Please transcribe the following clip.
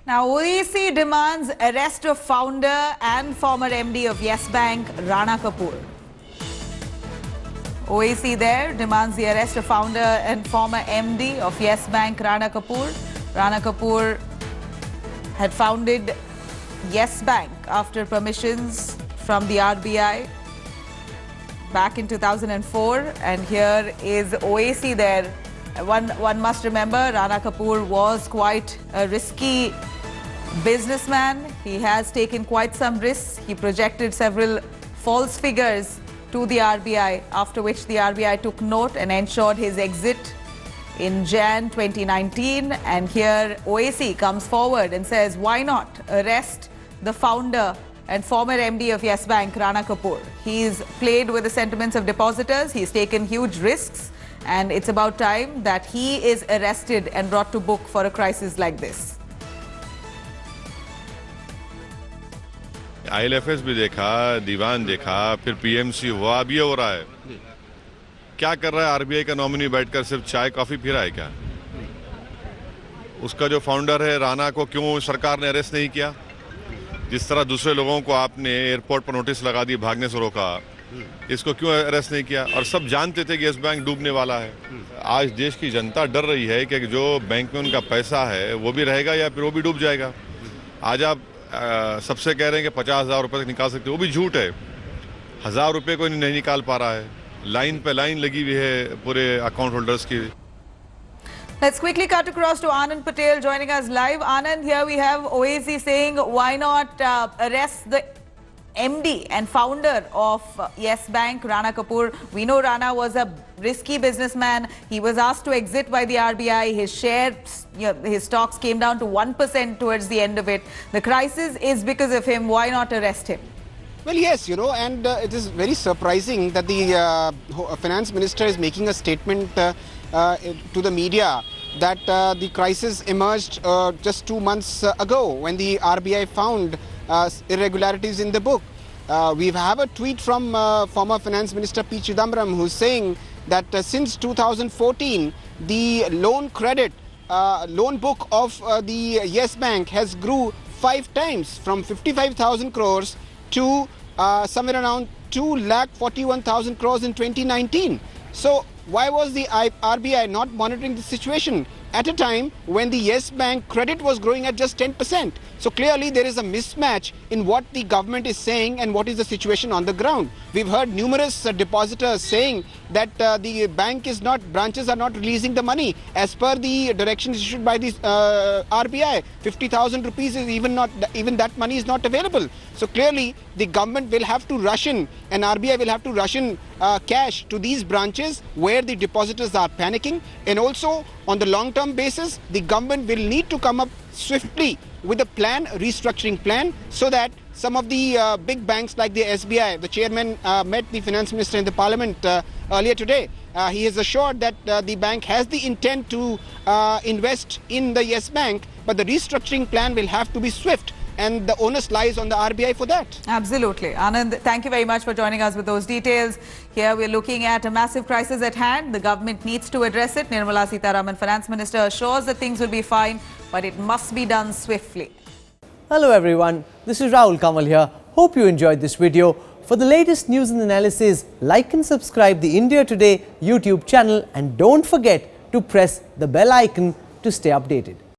Now, OEC demands arrest of founder and former MD of Yes Bank, Rana Kapoor. OEC there demands the arrest of founder and former MD of Yes Bank, Rana Kapoor. Rana Kapoor had founded Yes Bank after permissions from the RBI back in 2004. And here is OEC there. One must remember, Rana Kapoor was quite a risky businessman. He has taken quite some risks. He projected several false figures to the RBI, after which the RBI took note and ensured his exit in Jan 2019. And here OAC comes forward and says, why not arrest the founder and former MD of Yes Bank, Rana Kapoor? He's played with the sentiments of depositors. He's taken huge risks. And it's about time that he is arrested and brought to book for a crisis like this. IL&FS भी देखा, दीवान देखा, फिर PMC हुआ, अब ये हो रहा है। क्या कर रहा है आरबीआई का नॉमिनी बैठकर सिर्फ चाय कॉफी पी रहा है क्या? उसका जो फाउंडर है राणा को क्यों सरकार ने अरेस्ट नहीं किया? जिस तरह दूसरे लोगों को आपने एयरपोर्ट पर नोटिस लगा दी, भागने से रोका, इसको क्यों अरेस्ट नहीं किया? और सब जानते थे कि येस बैंक डूबने वाला है। आज देश की जनता डर रही है कि जो बैंक में उनका पैसा है वो भी रहेगा या फिर वो भी डूब जाएगा। आज आप सबसे कह रहे हैं कि 50,000 रुपए तक निकाल सकते, वो भी झूठ है। 1,000 रुपए को नहीं निकाल पा रहा है। लाइन पे लाइन लगी हुई है पूरे अकाउंट होल्डर्स की। Let's quickly cut across to Anand Patel joining us live. Anand, here we have OAC saying, why not arrest the MD and founder of Yes Bank, Rana Kapoor? We know Rana was a risky businessman. He was asked to exit by the RBI. His shares, his stocks came down to 1% towards the end of it. The crisis is because of him. Why not arrest him? Well, yes, and it is very surprising that the finance minister is making a statement to the media that the crisis emerged just 2 months ago when the RBI found irregularities in the book. We have a tweet from former Finance Minister P. Chidambaram, who's saying that since 2014, the loan book of the Yes Bank has grew 5 times, from 55,000 crores to somewhere around 2,41,000 crores in 2019. So why was the RBI not monitoring the situation at a time when the Yes Bank credit was growing at just 10%? So clearly there is a mismatch in what the government is saying and what is the situation on the ground. We've heard numerous depositors saying that the branches are not releasing the money as per the directions issued by the RBI. 50,000 rupees is even that money is not available. So clearly the government will have to rush in, and RBI will have to rush in cash to these branches where the depositors are panicking. And also on the long-term basis, the government will need to come up swiftly with a restructuring plan, so that some of the big banks like the SBI, the chairman met the finance minister in the parliament earlier today. He has assured that the bank has the intent to invest in the Yes Bank, but the restructuring plan will have to be swift, and the onus lies on the RBI for that. Absolutely. Anand, thank you very much for joining us with those details. Here we're looking at a massive crisis at hand. The government needs to address it. Nirmala Sitharaman, Finance Minister, assures that things will be fine, but it must be done swiftly. Hello everyone, this is Rahul Kamal here. Hope you enjoyed this video. For the latest news and analysis, like and subscribe the India Today YouTube channel, and don't forget to press the bell icon to stay updated.